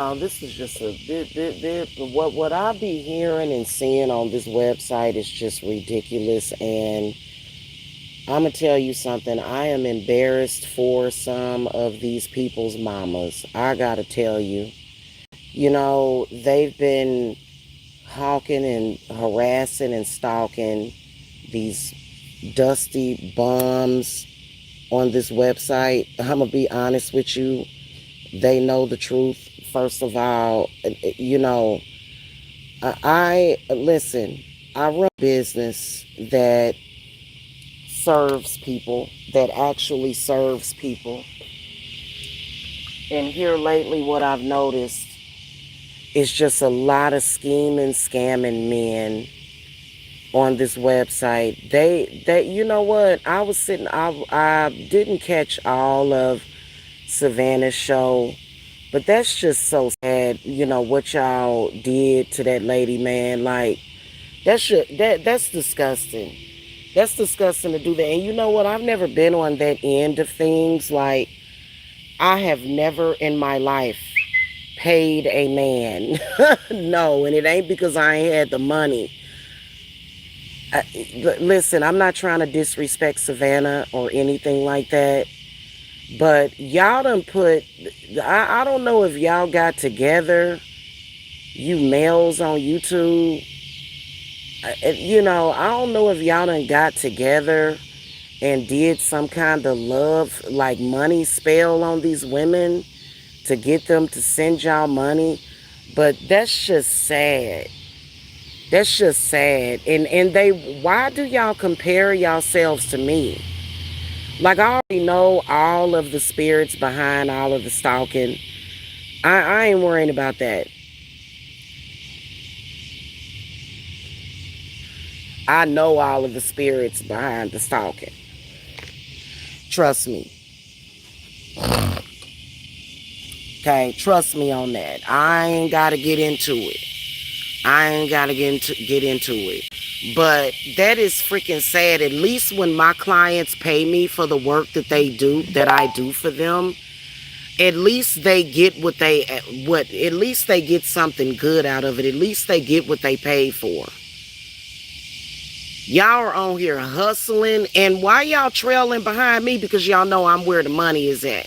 This is just what I be hearing and seeing on this website is just ridiculous. And I'm gonna tell you something. I am embarrassed for some of these people's mamas. I gotta tell you. They've been hawking and harassing and stalking these dusty bums on this website. I'm gonna be honest with you. They know the truth. First of all, I listen. I run a business that serves people, that actually serves people. And here lately, what I've noticed is just a lot of scheming, scamming men on this website. You know what? I didn't catch all of Savannah's show, but that's just so sad. What y'all did to that lady, man. Like that's disgusting. That's disgusting to do that. And you know what? I've never been on that end of things. Like I have never in my life paid a man. No, and it ain't because I ain't had the money. Listen, I'm not trying to disrespect Savannah or anything like that, but y'all done put, I don't know if y'all got together, you males on YouTube, I don't know if y'all done got together and did some kind of love, like money spell on these women to get them to send y'all money, but that's just sad. That's just sad. And why do y'all compare yourselves to me? Like I already know all of the spirits behind all of the stalking. I ain't worrying about that. I know all of the spirits behind the stalking. Trust me. Okay, trust me on that. I ain't gotta get into it. I ain't gotta get into it. But that is freaking sad. At least when my clients pay me for the work that they do, that I do for them, at least they get at least they get something good out of it. At least they get what they paid for. Y'all are on here hustling, and why y'all trailing behind me? Because y'all know I'm where the money is at.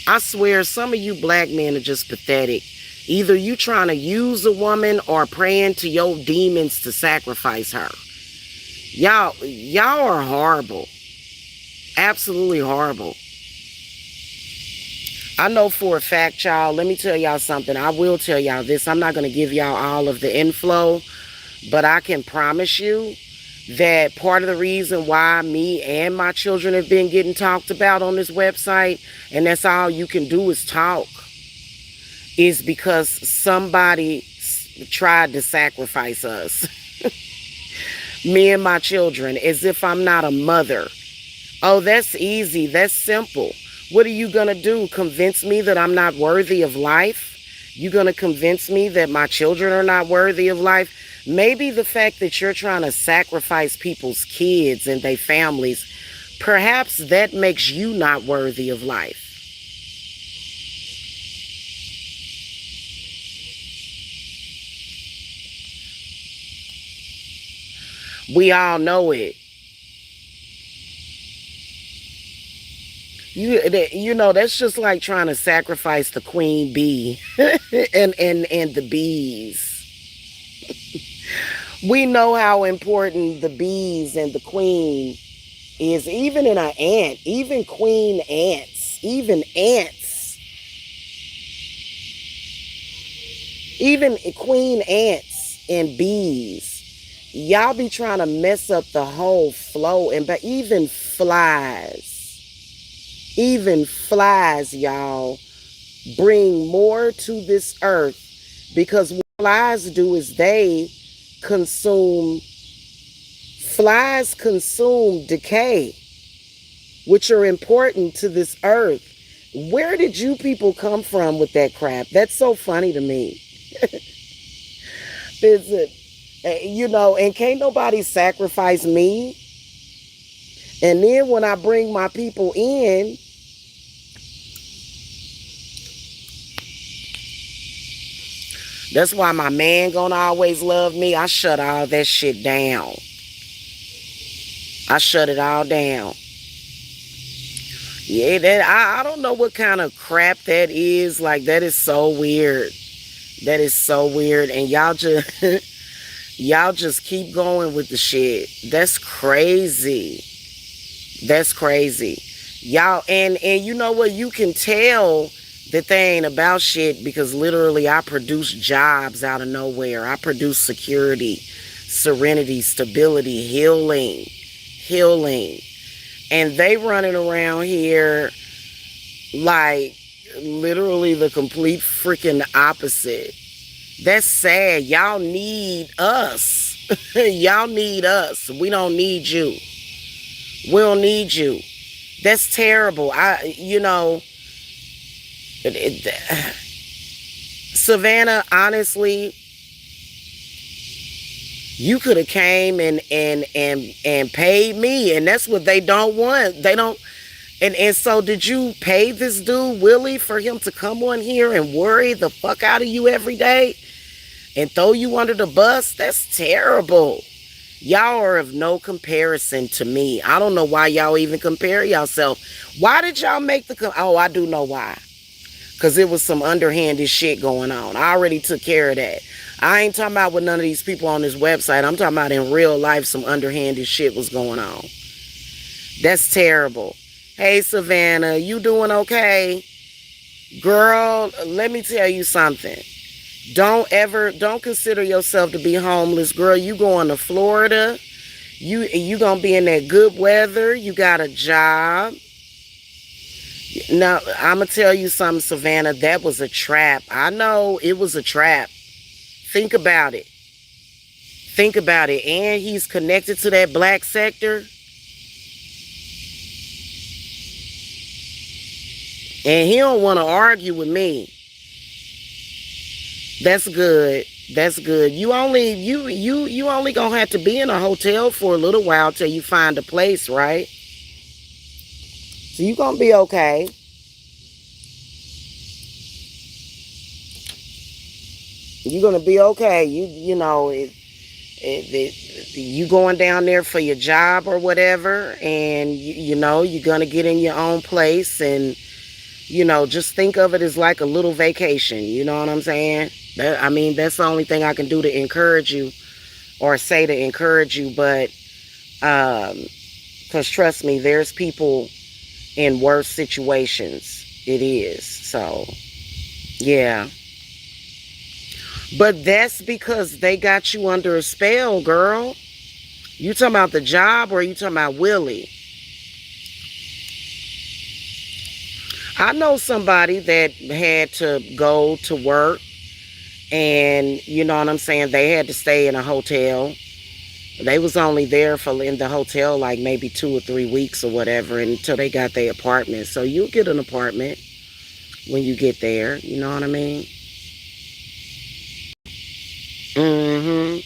I swear some of you black men are just pathetic. Either you trying to use a woman or praying to your demons to sacrifice her. Y'all are horrible. Absolutely horrible. I know for a fact, y'all, let me tell y'all something. I will tell y'all this. I'm not going to give y'all all of the info, but I can promise you that part of the reason why me and my children have been getting talked about on this website, and that's all you can do is talk, is because somebody tried to sacrifice us. Me and my children, as if I'm not a mother. Oh, that's easy. That's simple. What are you going to do? Convince me that I'm not worthy of life? You going to convince me that my children are not worthy of life? Maybe the fact that you're trying to sacrifice people's kids and their families, perhaps that makes you not worthy of life. We all know it. That's just like trying to sacrifice the queen bee and the bees. We know how important the bees and the queen is, even in an ant, even queen ants, even ants, even queen ants and bees. Y'all be trying to mess up the whole flow, but even flies, y'all, bring more to this earth, because what flies do is flies consume decay, which are important to this earth. Where did you people come from with that crap? That's so funny to me. And can't nobody sacrifice me. And then when I bring my people in, That's why my man gonna always love me. I shut all that shit down. I shut it all down. Yeah, that I don't know what kind of crap that is. Like, that is so weird. That is so weird. And y'all just y'all just keep going with the shit. That's crazy. That's crazy. Y'all, and you know what? You can tell that they ain't about shit because literally I produce jobs out of nowhere. I produce security, serenity, stability, healing. And they running around here like literally the complete freaking opposite. That's sad. Y'all need us. Y'all need us. We don't need you. We don't need you. That's terrible. Savannah, honestly, you could have came and paid me, and that's what they don't want. They don't. And so did you pay this dude Willie for him to come on here and worry the fuck out of you every day and throw you under the bus? That's terrible. Y'all are of no comparison to me. I don't know why y'all even compare yourself. Why did y'all make oh, I do know why. Because it was some underhanded shit going on. I already took care of that. I ain't talking about with none of these people on this website. I'm talking about in real life some underhanded shit was going on. That's terrible. Hey, Savannah, you doing okay? Girl, let me tell you something. Don't consider yourself to be homeless. Girl, you going to Florida. You gonna be in that good weather. You got a job. Now, I'm going to tell you something, Savannah. That was a trap. I know it was a trap. Think about it. Think about it. And he's connected to that black sector. And he don't want to argue with me. That's good. That's good. You only gonna have to be in a hotel for a little while till you find a place, right? So you gonna be okay. You're gonna be okay. You know you going down there for your job or whatever, and you know you're gonna get in your own place, and just think of it as like a little vacation. You know what I'm saying? That's the only thing I can do to encourage you, or say to encourage you. But because trust me, there's people in worse situations. It is. So yeah. But that's because they got you under a spell, girl. You talking about the job, or you talking about Willie? I know somebody that had to go to work, and you know what I'm saying, they had to stay in a hotel. They was only there in the hotel like maybe 2 or 3 weeks or whatever until they got their apartment. So you'll get an apartment when you get there. You know what I mean? Mm-hmm.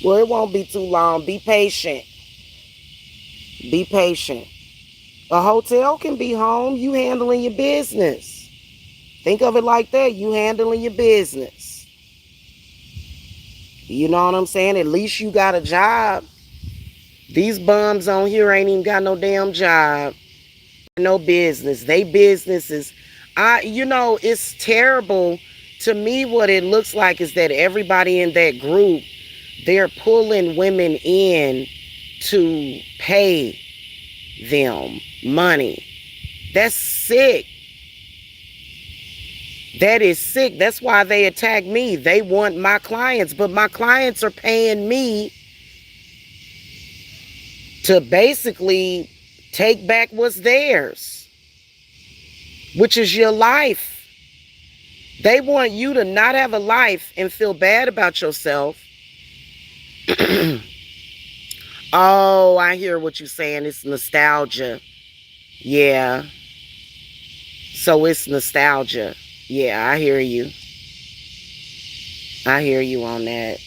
Well, it won't be too long. Be patient. Be patient. A hotel can be home. You handling your business. Think of it like that. You handling your business. You know what I'm saying? At least you got a job. These bums on here ain't even got no damn job. No business. They businesses. It's terrible. To me, what it looks like is that everybody in that group, they're pulling women in to pay them money. That's sick. That is sick. That's why they attack me. They want my clients, but my clients are paying me to basically take back what's theirs, which is your life. They want you to not have a life and feel bad about yourself. Oh, I hear what you're saying. It's nostalgia. Yeah. So it's nostalgia. Yeah, I hear you. I hear you on that.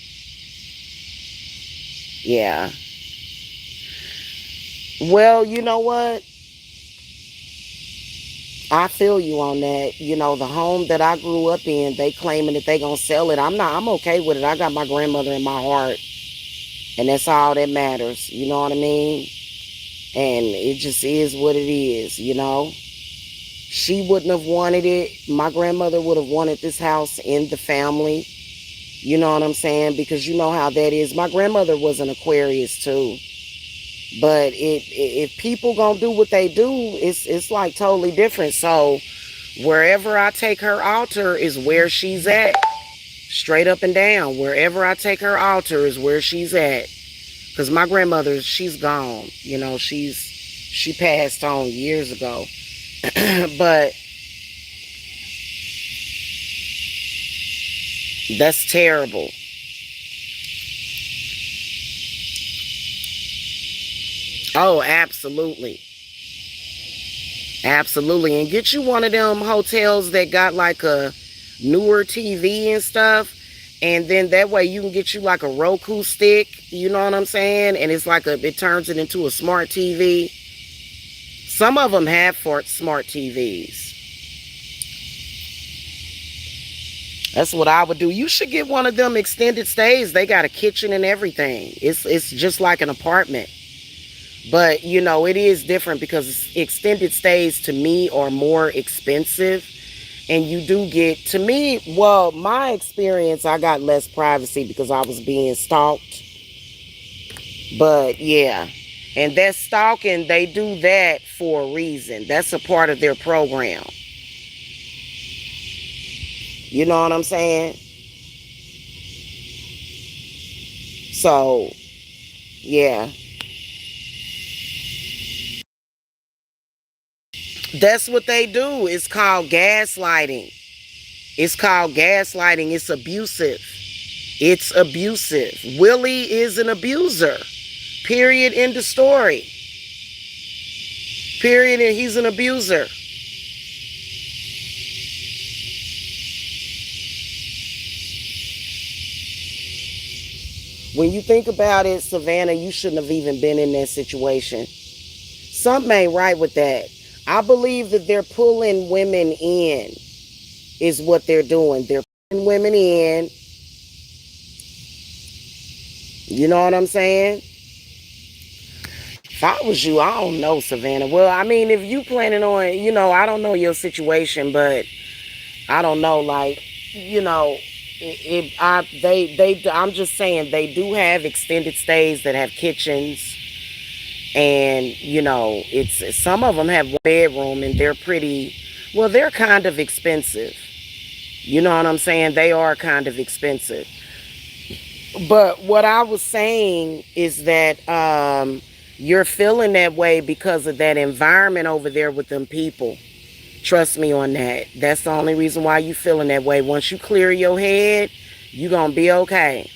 Yeah. Well, you know what? I feel you on that. You know, the home that I grew up in, they claiming that they gonna sell it. I'm okay with it. I got my grandmother in my heart, and that's all that matters. You know what I mean? And it just is what it is, you know? She wouldn't have wanted it. My grandmother would have wanted this house in the family. You know what I'm saying? Because you know how that is. My grandmother was an Aquarius too. But if people gonna do what they do, it's like totally different. So wherever I take her altar is where she's at. Straight up and down. Wherever I take her altar is where she's at. Because my grandmother, she's gone. You know, she passed on years ago. But that's terrible. Oh, absolutely. Absolutely. And get you one of them hotels that got like a newer TV and stuff. And then that way you can get you like a Roku stick. You know what I'm saying? And it's like it turns it into a smart TV. Some of them have for smart TVs. That's what I would do. You should get one of them extended stays. They got a kitchen and everything. It's just like an apartment. But, you know, it is different because extended stays to me are more expensive. And you do get, to me, well, my experience, I got less privacy because I was being stalked. But, yeah. And that stalking, they do that for a reason. That's a part of their program. You know what I'm saying? So, yeah. That's what they do. It's called gaslighting. It's called gaslighting. It's abusive. It's abusive. Willie is an abuser. Period. End of story. Period. And he's an abuser. When you think about it, Savannah, you shouldn't have even been in that situation. Something ain't right with that. I believe that they're pulling women in, is what they're doing. They're pulling women in. You know what I'm saying? If I was you, I don't know, Savannah. Well, I mean, if you planning on, you know, I don't know your situation, but I don't know, like, you know, I'm just saying they do have extended stays that have kitchens, and you know, it's some of them have one bedroom, and they're pretty, well, they're kind of expensive. You know what I'm saying? They are kind of expensive. But what I was saying is that you're feeling that way because of that environment over there with them people. Trust me on that. That's the only reason why you feeling that way. Once you clear your head, you gonna be okay.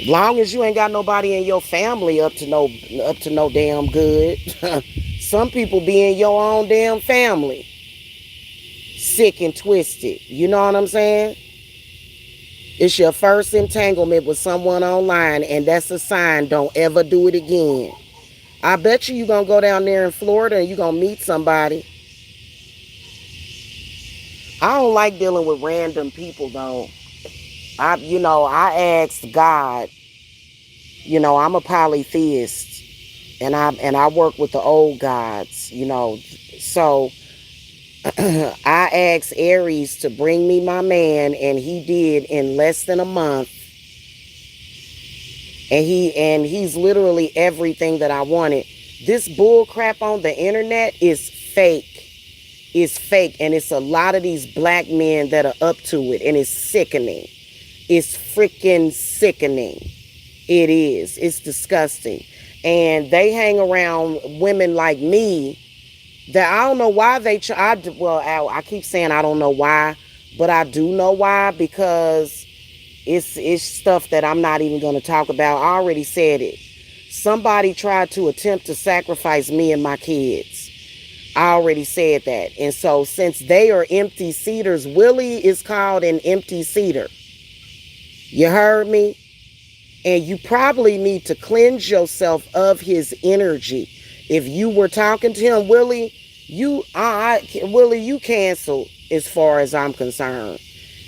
Long as you ain't got nobody in your family up to no damn good. Some people be in your own damn family, sick and twisted. You know what I'm saying? It's your first entanglement with someone online, and that's a sign. Don't ever do it again. I bet you gonna go down there in Florida and you gonna meet somebody. I don't like dealing with random people though. I asked God. You know, I'm a polytheist, and I work with the old gods. You know, so I asked Aries to bring me my man, and he did in less than a month. And he's literally everything that I wanted. This bull crap on the internet is fake. It's fake, and it's a lot of these black men that are up to it, and it's sickening. It's freaking sickening. It is. It's disgusting. And they hang around women like me that I don't know why they try. Well, I keep saying I don't know why, but I do know why, because it's stuff that I'm not even going to talk about. I already said it. Somebody tried to attempt to sacrifice me and my kids. I already said that. And so since they are empty cedars, Willie is called an empty cedar. You heard me? And you probably need to cleanse yourself of his energy. If you were talking to him, Willie, Willie, you canceled as far as I'm concerned.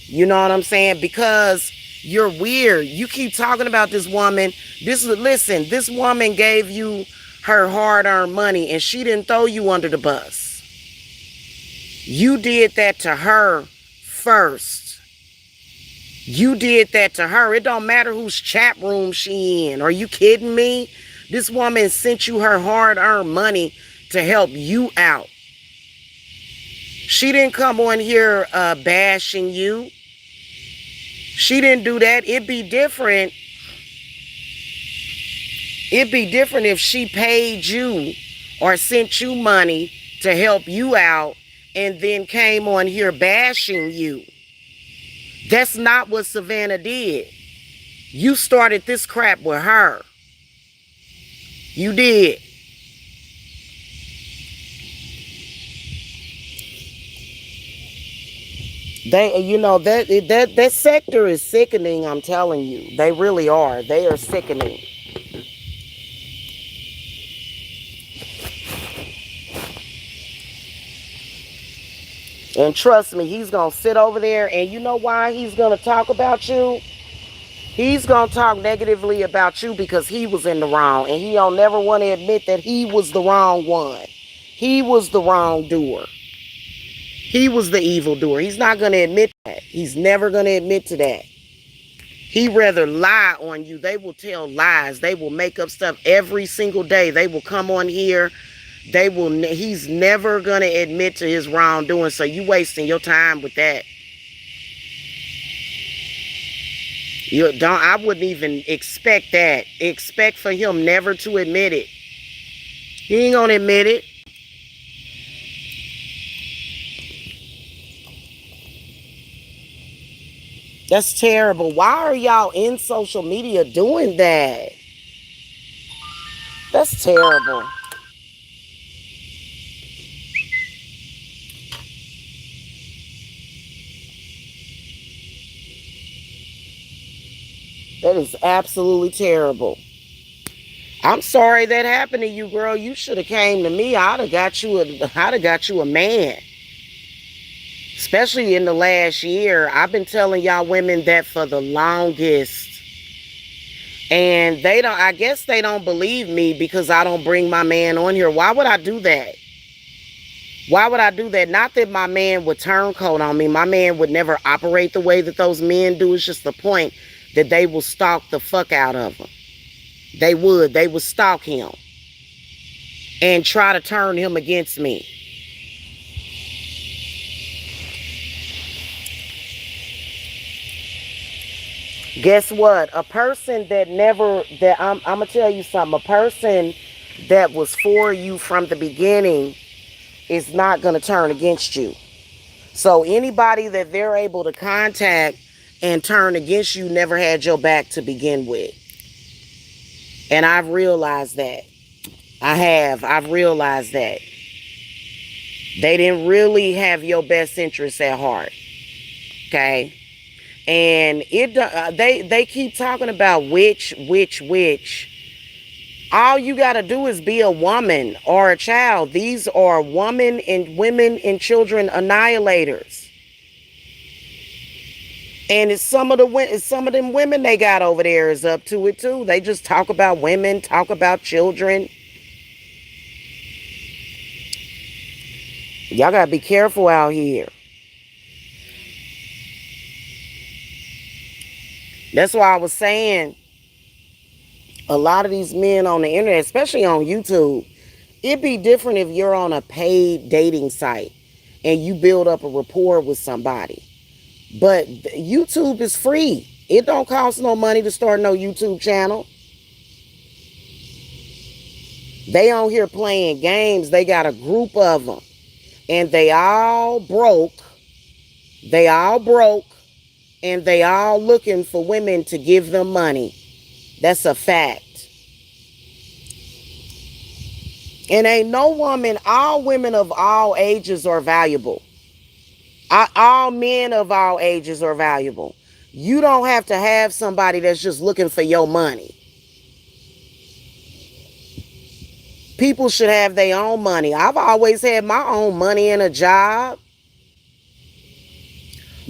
You know what I'm saying? Because you're weird. You keep talking about this woman. Listen, this woman gave you her hard-earned money and she didn't throw you under the bus. You did that to her first. You did that to her. It don't matter whose chat room she in. Are you kidding me? This woman sent you her hard-earned money to help you out. She didn't come on here bashing you. She didn't do that. It'd be different. It'd be different if she paid you or sent you money to help you out and then came on here bashing you. That's not what Savannah did. You started this crap with her. You did. That sector is sickening, I'm telling you. They really are. They are sickening. And trust me, he's going to sit over there, and you know why he's going to talk about you? He's going to talk negatively about you because he was in the wrong, and he don't never want to admit that he was the wrong one. He was the wrongdoer. He was the evildoer. He's not going to admit that. He's never going to admit to that. He rather lie on you. They will tell lies. They will make up stuff every single day. They will come on here. He's never going to admit to his wrongdoing. So you wasting your time with that. I wouldn't even expect that. Expect for him never to admit it. He ain't going to admit it. That's terrible. Why are y'all in social media doing that? That's terrible. That is absolutely terrible. I'm sorry that happened to you, girl. You should have came to me. I'd have got you a man. Especially in the last year. I've been telling y'all women that for the longest. And I guess they don't believe me because I don't bring my man on here. Why would I do that? Why would I do that? Not that my man would turncoat on me. My man would never operate the way that those men do. It's just the point that they will stalk the fuck out of him. They would stalk him and try to turn him against me. Guess what? A person I'm gonna tell you something. A person that was for you from the beginning is not gonna turn against you. So anybody that they're able to contact and turn against you never had your back to begin with. And I've realized that. I've realized that. They didn't really have your best interests at heart. Okay? And they keep talking about which. All you got to do is be a woman or a child. These are women and children annihilators. And it's some of them women they got over there is up to it too. They just talk about women, talk about children. Y'all got to be careful out here. That's why I was saying a lot of these men on the internet, especially on YouTube, it'd be different if you're on a paid dating site and you build up a rapport with somebody. But YouTube is free. It don't cost no money to start no YouTube channel. They on here playing games. They got a group of them. And they all broke. They all broke. And they all looking for women to give them money. That's a fact. And ain't no woman, all women of all ages are valuable. All men of all ages are valuable. You don't have to have somebody that's just looking for your money. People should have their own money. I've always had my own money and a job.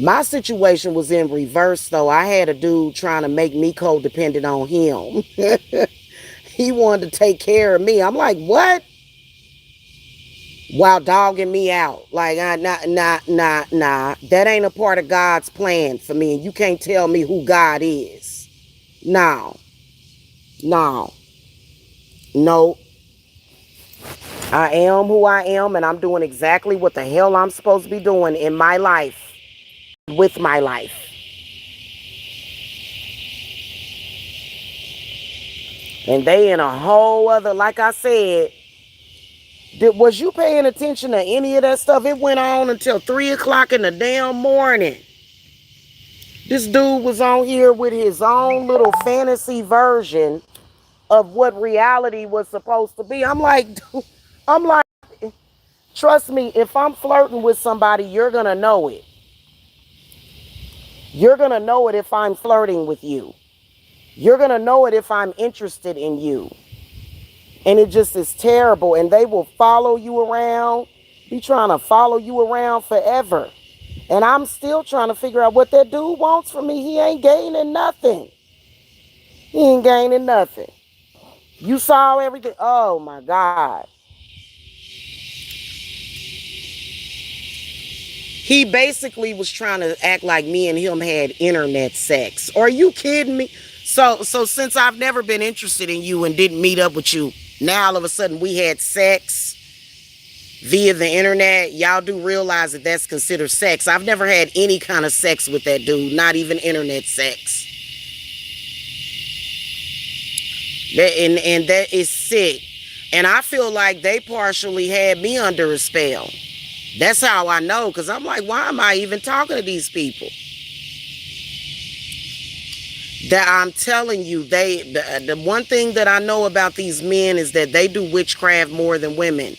My situation was in reverse, though. I had a dude trying to make me codependent on him. He wanted to take care of me. I'm like, what? While dogging me out. Like, nah. That ain't a part of God's plan for me. And you can't tell me who God is. No. No. I am who I am, and I'm doing exactly what the hell I'm supposed to be doing in my life. With my life. And they in a whole other, like I said, was you paying attention to any of that stuff? It went on until 3 o'clock in the damn morning. This dude was on here with his own little fantasy version of what reality was supposed to be. I'm like, trust me, if I'm flirting with somebody, you're going to know it. You're going to know it if I'm flirting with you. You're going to know it if I'm interested in you. And it just is terrible. And they will follow you around, be trying to follow you around forever. And I'm still trying to figure out what that dude wants from me. He ain't gaining nothing. He ain't gaining nothing. You saw everything. Oh, my God. He basically was trying to act like me and him had internet sex. Are you kidding me? So since I've never been interested in you and didn't meet up with you, now all of a sudden we had sex via the internet. Y'all do realize that that's considered sex. I've never had any kind of sex with that dude, not even internet sex. And that is sick. And I feel like they partially had me under a spell. That's how I know, because I'm like, why am I even talking to these people? That I'm telling you, the one thing that I know about these men is that they do witchcraft more than women.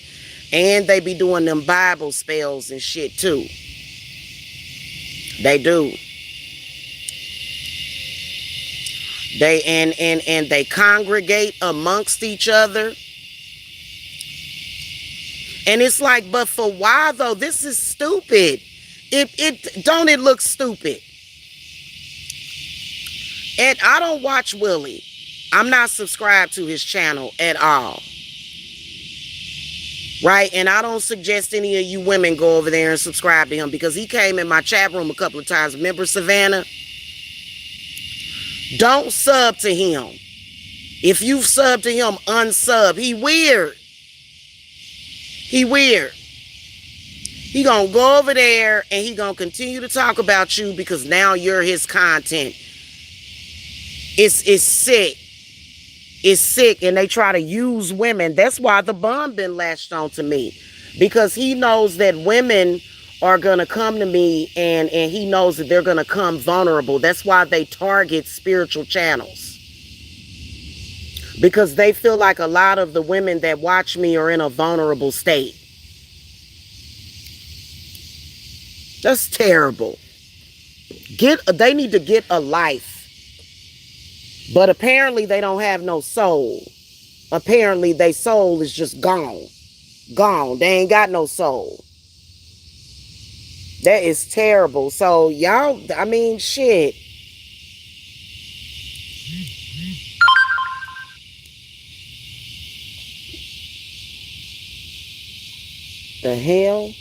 And they be doing them Bible spells and shit too. They do. They and they congregate amongst each other. And it's like, but for why though? This is stupid. Don't it look stupid? And I don't watch Willie. I'm not subscribed to his channel at all. Right? And I don't suggest any of you women go over there and subscribe to him, because he came in my chat room a couple of times. Remember Savannah? Don't sub to him. If you've subbed to him, unsub. He weird. He weird. He gonna go over there and he gonna continue to talk about you because now you're his content. It's sick. It's sick, and they try to use women. That's why the bomb been latched onto me, because he knows that women are gonna come to me, and he knows that they're gonna come vulnerable. That's why they target spiritual channels, because they feel like a lot of the women that watch me are in a vulnerable state. That's terrible. They need to get a life. But apparently they don't have no soul. Apparently their soul is just gone. Gone. They ain't got no soul. That is terrible. So y'all, I mean, shit. The hell?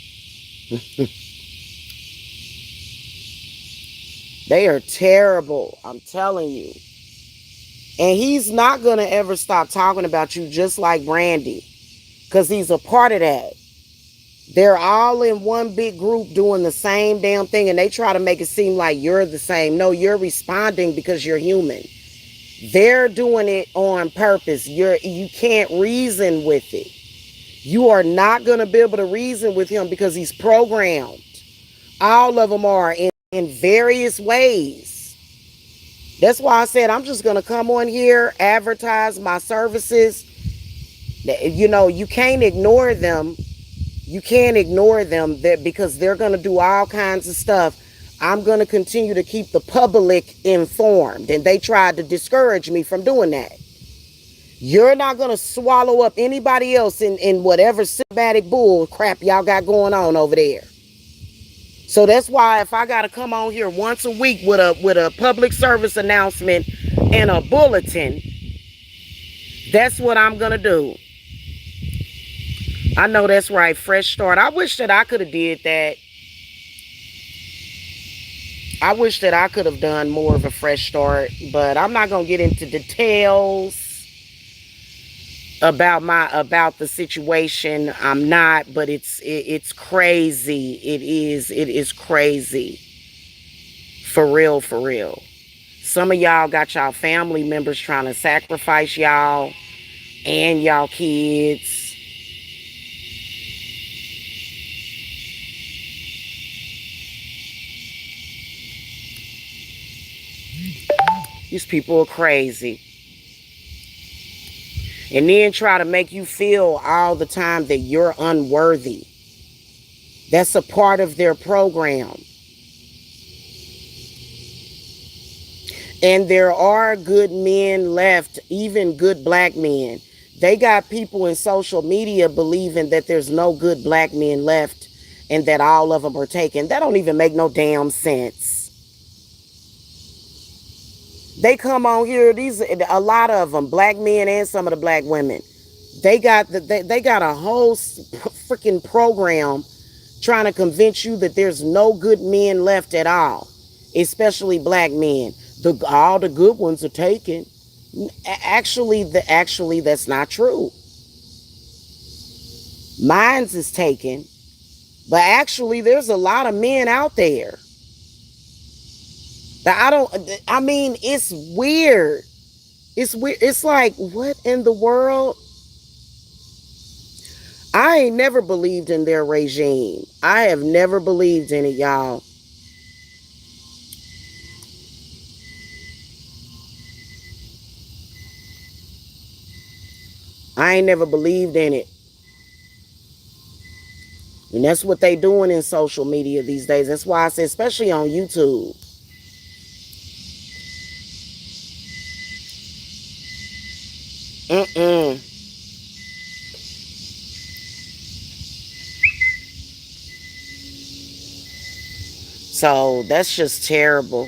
They are terrible. I'm telling you. And he's not going to ever stop talking about you, just like Brandy, because he's a part of that. They're all in one big group doing the same damn thing, and they try to make it seem like you're the same. No, you're responding because you're human. They're doing it on purpose. You can't reason with it. You are not going to be able to reason with him because he's programmed. All of them are in various ways. That's why I said I'm just going to come on here, advertise my services. You know, you can't ignore them. You can't ignore them because they're going to do all kinds of stuff. I'm going to continue to keep the public informed. And they tried to discourage me from doing that. You're not going to swallow up anybody else in whatever systematic bull crap y'all got going on over there. So that's why if I got to come on here once a week with a public service announcement and a bulletin, that's what I'm going to do. I know that's right. Fresh start. I wish that I could have did that. I wish that I could have done more of a fresh start, but I'm not going to get into details about the situation. I'm not, but it's crazy. It is crazy. For real, for real. Some of y'all got y'all family members trying to sacrifice y'all and y'all kids. These people are crazy. And then try to make you feel all the time that you're unworthy. That's a part of their program. And there are good men left, even good black men. They got people in social media believing that there's no good black men left and that all of them are taken. That don't even make no damn sense. They come on here, a lot of them, black men and some of the black women. They got a whole freaking program trying to convince you that there's no good men left at all, especially black men. All the good ones are taken. Actually, that's not true. Mine's is taken, but actually, there's a lot of men out there. I mean, it's weird. It's weird. It's like, what in the world? I ain't never believed in their regime. I have never believed in it, y'all. I ain't never believed in it. And that's what they doing in social media these days. That's why I say, especially on YouTube. Mm-mm. So that's just terrible.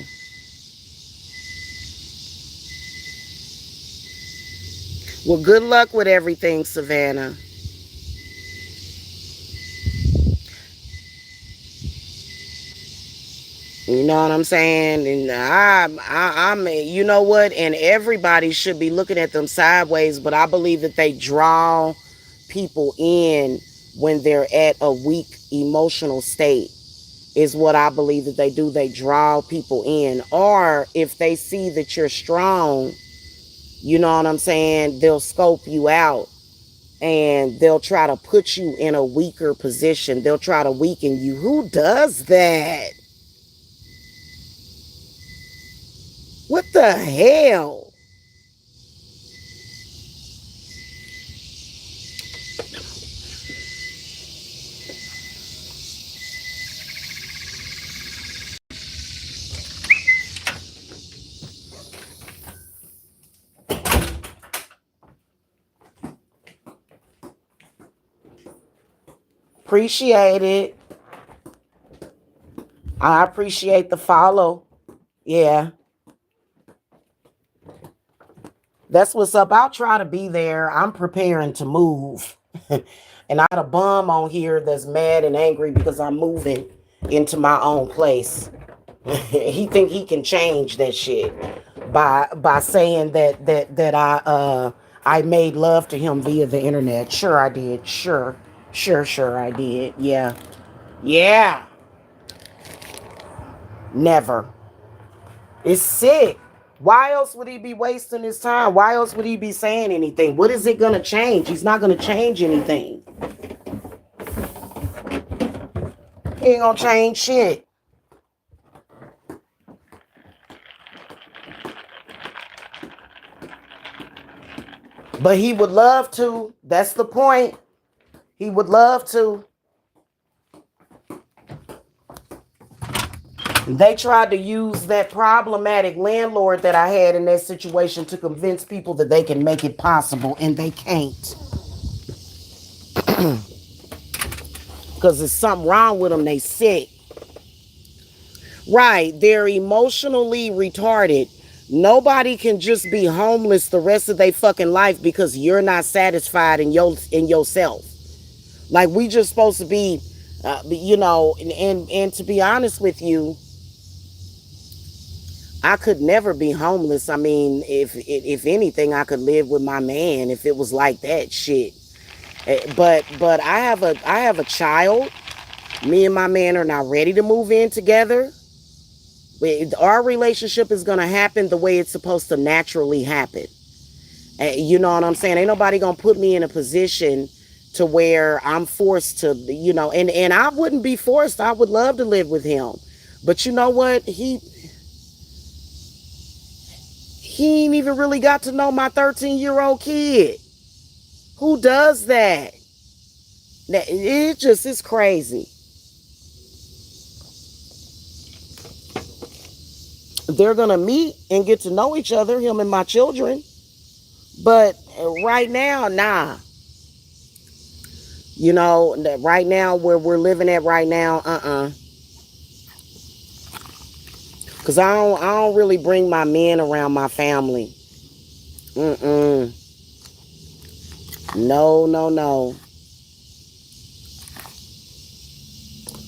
Well, good luck with everything, Savannah. You know what I'm saying? And I'm, you know what? And everybody should be looking at them sideways, but I believe that they draw people in when they're at a weak emotional state, is what I believe that they do. They draw people in. Or if they see that you're strong, you know what I'm saying? They'll scope you out and they'll try to put you in a weaker position. They'll try to weaken you. Who does that? What the hell? Appreciate it. I appreciate the follow. Yeah. That's what's up. I'll try to be there. I'm preparing to move. And I got a bum on here that's mad and angry because I'm moving into my own place. He think he can change that shit by saying that I made love to him via the internet. Sure I did. Sure I did. Yeah. Yeah. Never. It's sick. Why else would he be wasting his time? Why else would he be saying anything? What is it going to change? He's not going to change anything. He ain't going to change shit. But he would love to. That's the point. He would love to. They tried to use that problematic landlord that I had in that situation to convince people that they can make it possible, and they can't. Because there's something wrong with them. They sick. Right. They're emotionally retarded. Nobody can just be homeless the rest of their fucking life because you're not satisfied in yourself. Like, we just supposed to be, and to be honest with you, I could never be homeless. I mean, if anything, I could live with my man if it was like that shit. But I have a child. Me and my man are not ready to move in together. Our relationship is gonna happen the way it's supposed to naturally happen. You know what I'm saying? Ain't nobody gonna put me in a position to where I'm forced to, and I wouldn't be forced. I would love to live with him. But you know what? He ain't even really got to know my 13-year-old kid. Who does that? It just is crazy. They're gonna meet and get to know each other, him and my children. But right now, nah. Right now where we're living at right now, Cause I don't really bring my men around my family. Mm-mm. No, no, no.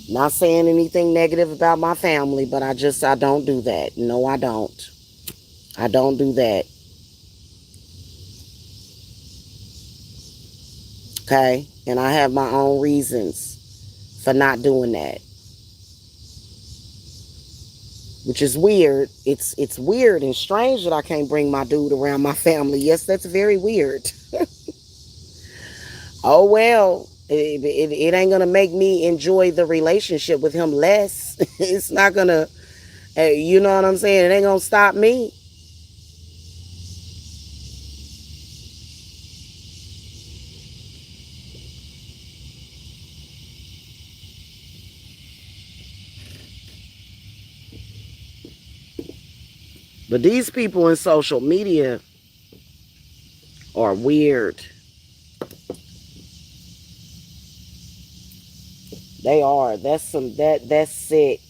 Not saying anything negative about my family, but I don't do that. No, I don't. I don't do that. Okay? And I have my own reasons for not doing that. Which is weird. It's weird and strange that I can't bring my dude around my family. Yes, that's very weird. Oh well. It ain't gonna make me enjoy the relationship with him less. It's not gonna, you know what I'm saying? It ain't gonna stop me. But these people in social media are weird. They are. That's sick.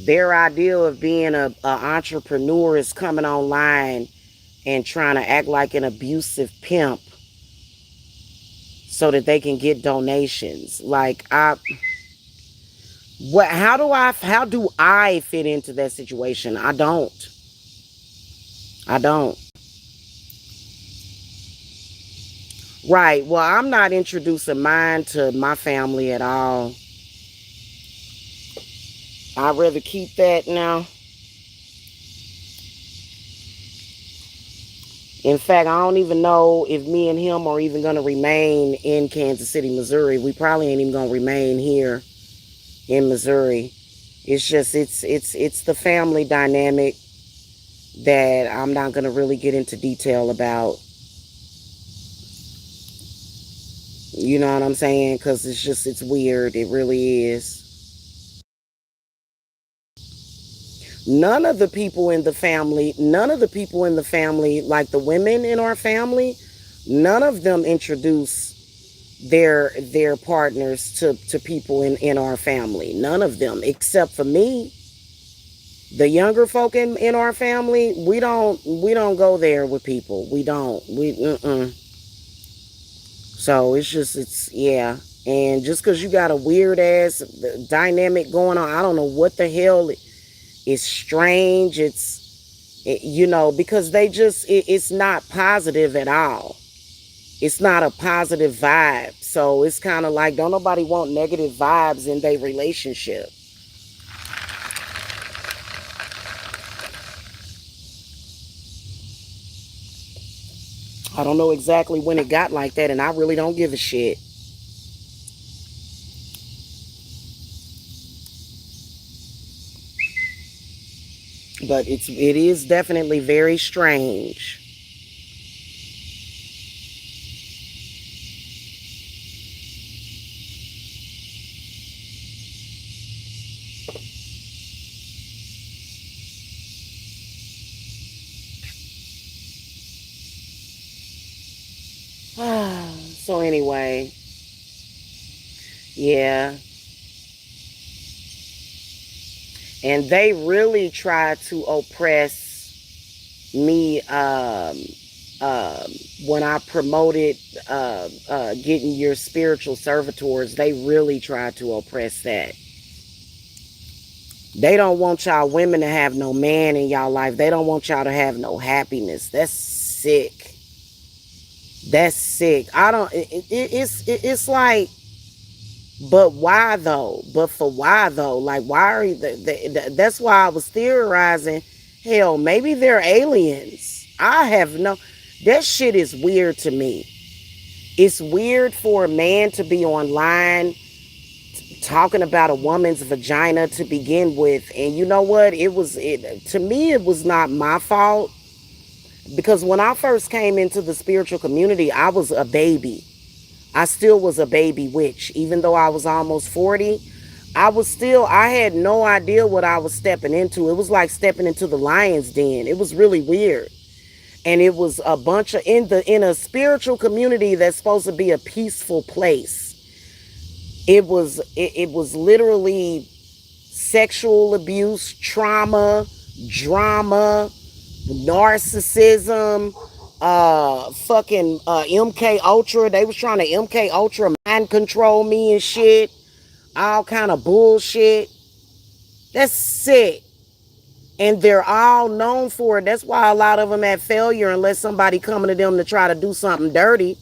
Their idea of being a entrepreneur is coming online and trying to act like an abusive pimp so that they can get donations. Like, how do I fit into that situation? I don't. I don't. Right. Well, I'm not introducing mine to my family at all. I'd rather keep that now. In fact, I don't even know if me and him are even going to remain in Kansas City, Missouri. We probably ain't even going to remain here in Missouri. It's just it's the family dynamic that I'm not going to really get into detail about. You know what I'm saying? Because it's weird. It really is. None of the people in the family, like the women in our family, none of them introduce their partners to people in our family. None of them, except for me. The younger folk in our family, we don't go there with people. We don't. So it's yeah. And just because you got a weird ass dynamic going on, I don't know what the hell. It's strange. Because it's not positive at all. It's not a positive vibe. So it's kind of like, don't nobody want negative vibes in their relationship. I don't know exactly when it got like that, and I really don't give a shit. But it is definitely very strange. So anyway, yeah. And they really try to oppress me um, when I promoted getting your spiritual servitors. They really try to oppress that. They don't want y'all women to have no man in y'all life. They don't want y'all to have no happiness. That's sick. That's sick. I don't. It's like, but why though? But for why though? Like, why are you? That's why I was theorizing. Hell, maybe they're aliens. I have no. That shit is weird to me. It's weird for a man to be online talking about a woman's vagina to begin with, and you know what? To me. It was not my fault because when I first came into the spiritual community, I was a baby. I still was a baby witch. Even though I was almost 40, I had no idea what I was stepping into. It was like stepping into the lion's den. It was really weird. And it was a bunch of, in a spiritual community that's supposed to be a peaceful place. It was literally sexual abuse, trauma, drama, narcissism, fucking MK Ultra. They was trying to MK Ultra mind control me and shit. All kind of bullshit. That's sick. And they're all known for it. That's why a lot of them had failure unless somebody coming to them to try to do something dirty,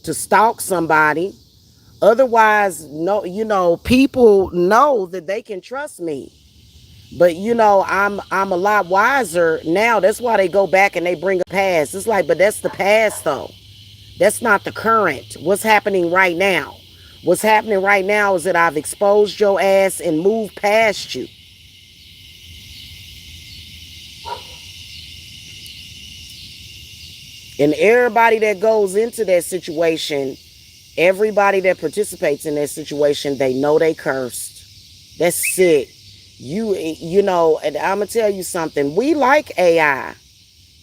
to stalk somebody. Otherwise, no, people know that they can trust me. But I'm a lot wiser now. That's why they go back and they bring a past. It's like, but that's the past though. That's not the current. What's happening right now? What's happening right now is that I've exposed your ass and moved past you. And everybody that goes into that situation, everybody that participates in that situation, they know they cursed. That's sick. And I'm gonna tell you something. We like AI.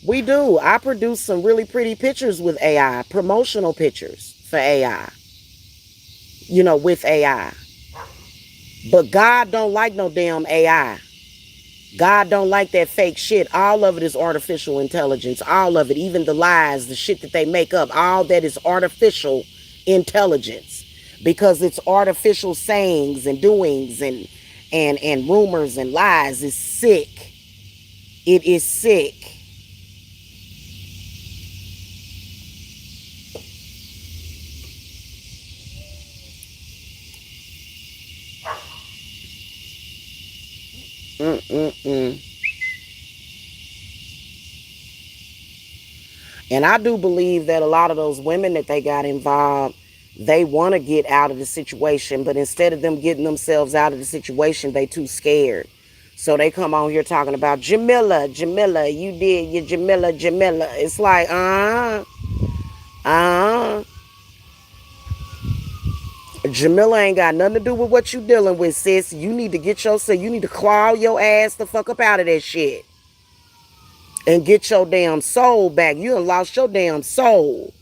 We do. I produce some really pretty pictures with AI, promotional pictures for AI. With AI. But God don't like no damn AI. God don't like that fake shit. All of it is artificial intelligence. All of it, even the lies, the shit that they make up, all that is artificial intelligence. Because it's artificial sayings and doings and rumors and lies. Is sick. It is sick. Mm-mm-mm. And I do believe that a lot of those women that they got involved, they want to get out of the situation, but instead of them getting themselves out of the situation, they too scared. So they come on here talking about Jamila, you did your Jamila. It's like, uh, Jamila ain't got nothing to do with what you dealing with, sis. You need to you need to claw your ass the fuck up out of that shit and get your damn soul back. You done lost your damn soul.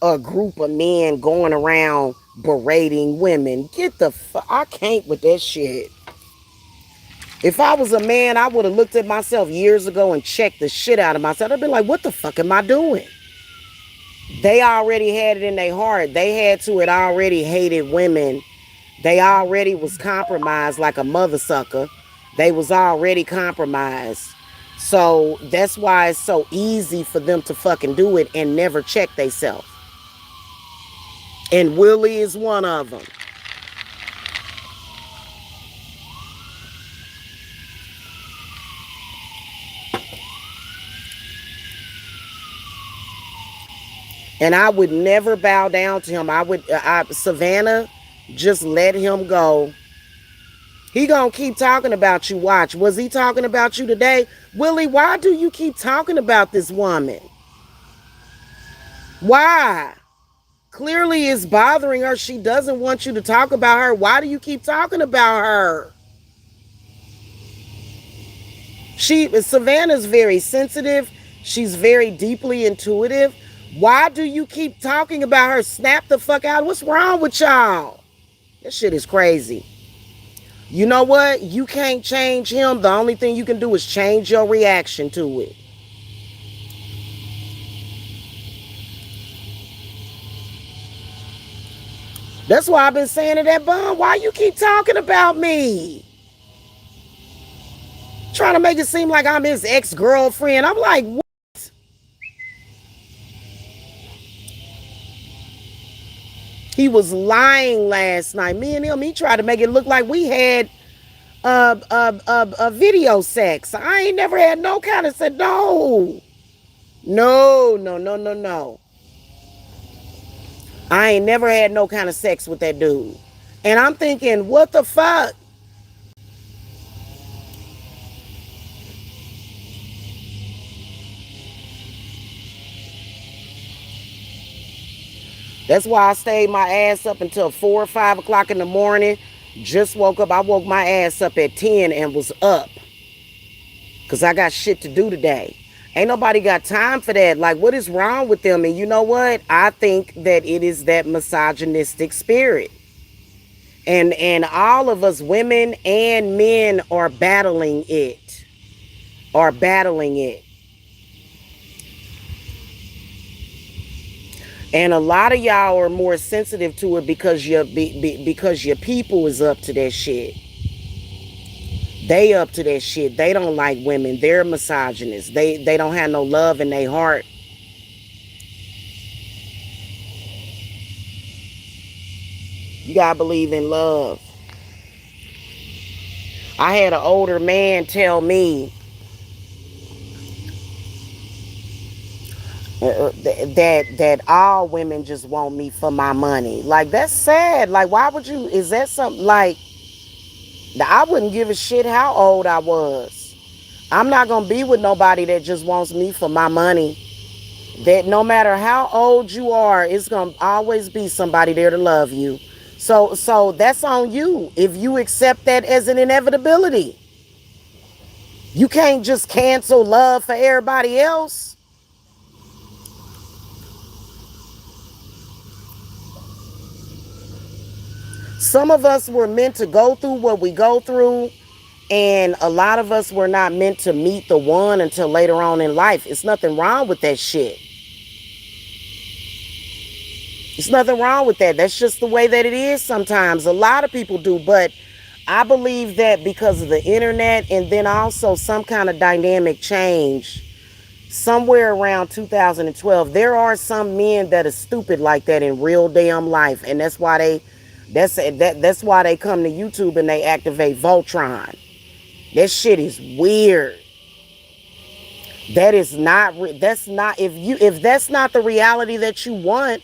A group of men going around berating women. Get the fuck. I can't with that shit. If I was a man, I would have looked at myself years ago and checked the shit out of myself. I'd be like, what the fuck am I doing? They already had it in their heart. They had already hated women. They already was compromised like a mother sucker. They was already compromised. So that's why it's so easy for them to fucking do it and never check themselves. And Willie is one of them. And I would never bow down to him. Savannah, just let him go. He gonna keep talking about you. Watch. Was he talking about you today? Willie, why do you keep talking about this woman? Why? Clearly it's bothering her. She doesn't want you to talk about her. Why do you keep talking about her? Savannah's very sensitive. She's very deeply intuitive. Why do you keep talking about her? Snap the fuck out. What's wrong with y'all? This shit is crazy. You know what? You can't change him. The only thing you can do is change your reaction to it. That's why I've been saying to that bum, why you keep talking about me? Trying to make it seem like I'm his ex-girlfriend. I'm like, what? He was lying last night. Me and him, he tried to make it look like we had a video sex. I ain't never had no kind of sex. No. No, no, no, no, no. I ain't never had no kind of sex with that dude. And I'm thinking, what the fuck? That's why I stayed my ass up until 4 or 5 o'clock in the morning. Just woke up. I woke my ass up at 10 and was up. Because I got shit to do today. Ain't nobody got time for that. Like, what is wrong with them? And you know what? I think that it is that misogynistic spirit. And all of us, women and men, are battling it. Are battling it. And a lot of y'all are more sensitive to it because because your people is up to that shit. They up to that shit. They don't like women. They're misogynists. They don't have no love in their heart. You gotta believe in love. I had an older man tell me that all women just want me for my money. Like, that's sad. Like, why would you? Is that something like? I wouldn't give a shit how old I was. I'm not gonna be with nobody that just wants me for my money. That no matter how old you are, it's gonna always be somebody there to love you. So that's on you if you accept that as an inevitability. You can't just cancel love for everybody else. Some of us were meant to go through what we go through, and a lot of us were not meant to meet the one until later on in life. It's nothing wrong with that shit. There's nothing wrong with that. That's just the way that it is sometimes. A lot of people do, but I believe that because of the internet and then also some kind of dynamic change somewhere around 2012, there are some men that are stupid like that in real damn life, and that's why that's why they come to YouTube and they activate Voltron. That shit is weird. That is not that's not if that's not the reality that you want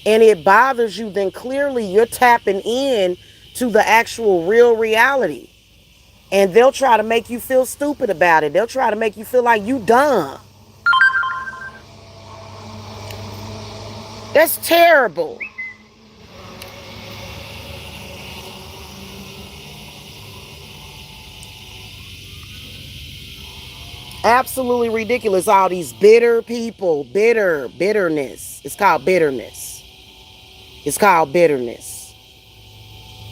and it bothers you, then clearly you're tapping in to the actual real reality. And they'll try to make you feel stupid about it. They'll try to make you feel like you dumb. That's terrible. Absolutely ridiculous. All these bitter people, bitterness. It's called bitterness. It's called bitterness.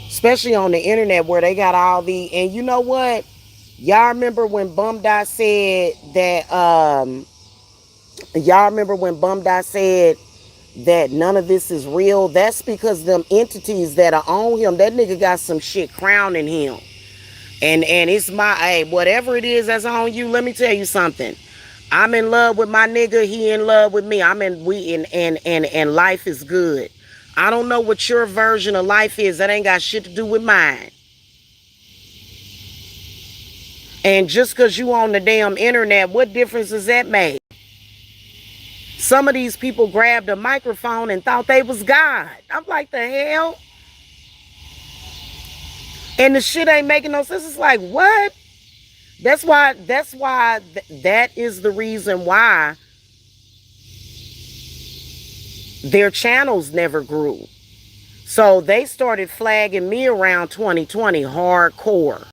Especially on the internet where they got all the, and you know what? Y'all remember when Bum Dot said that, y'all remember when Bum Dot said that none of this is real? That's because them entities that are on him, that nigga got some shit crowning him. And it's my, hey, whatever it is that's on you, let me tell you something. I'm in love with my nigga, he in love with me. And life is good. I don't know what your version of life is. That ain't got shit to do with mine. And just because you on the damn internet, what difference does that make? Some of these people grabbed a microphone and thought they was God. I'm like, the hell? And the shit ain't making no sense. It's like, what? That is the reason why their channels never grew. So they started flagging me around 2020 hardcore.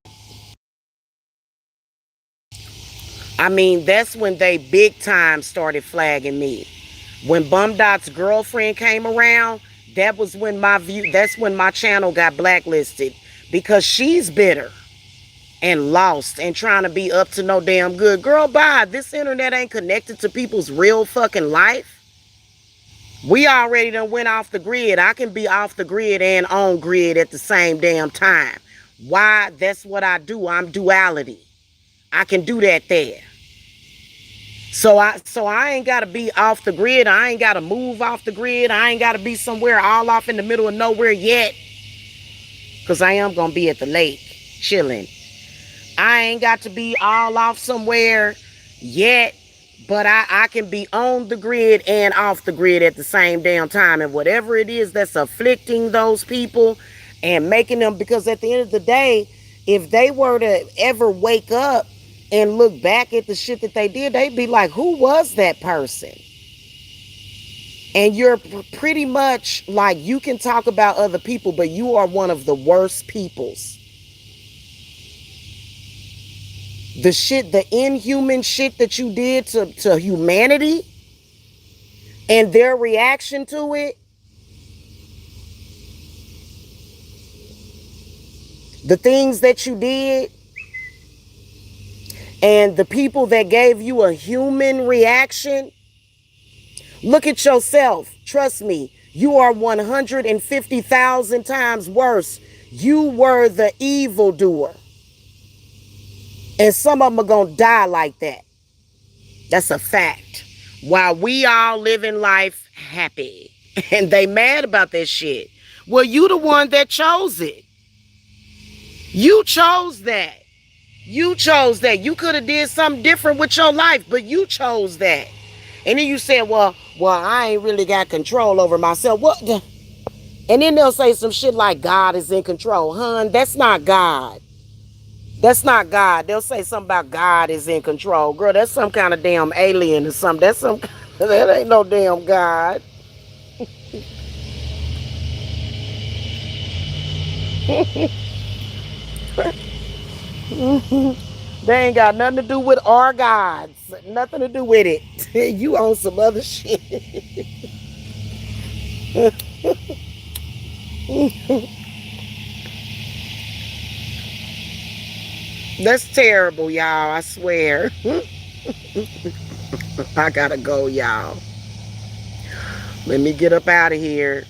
I mean, that's when they big time started flagging me. When Bum Dot's girlfriend came around, that's when my channel got blacklisted because she's bitter and lost and trying to be up to no damn good. Girl, bye. This internet ain't connected to people's real fucking life. We already done went off the grid. I can be off the grid and on grid at the same damn time. Why? That's what I do. I'm duality. I can do that there. So I ain't gotta be off the grid. I ain't gotta move off the grid. I ain't gotta be somewhere all off in the middle of nowhere yet. Cause I am gonna be at the lake chilling. I ain't got to be all off somewhere yet, but I can be on the grid and off the grid at the same damn time. And whatever it is that's afflicting those people and making them, because at the end of the day, if they were to ever wake up and look back at the shit that they did, they'd be like, who was that person? And you're pretty much like, you can talk about other people, but you are one of the worst peoples. The shit, the inhuman shit that you did to humanity and their reaction to it, the things that you did, and the people that gave you a human reaction, look at yourself. Trust me, you are 150,000 times worse. You were the evildoer. And some of them are going to die like that. That's a fact. While we all living life happy. And they mad about that shit. Well, you the one that chose it. You chose that. You chose that. You could have did something different with your life, but you chose that. And then you said, well, I ain't really got control over myself. What? And then they'll say some shit like God is in control. Hun, that's not God. That's not God. They'll say something about God is in control. Girl, that's some kind of damn alien or something. That ain't no damn God. They ain't got nothing to do with our gods. Nothing to do with it. You on some other shit. That's terrible, y'all. I swear. I gotta go, y'all. Let me get up out of here.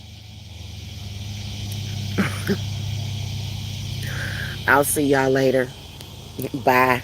I'll see y'all later. Bye.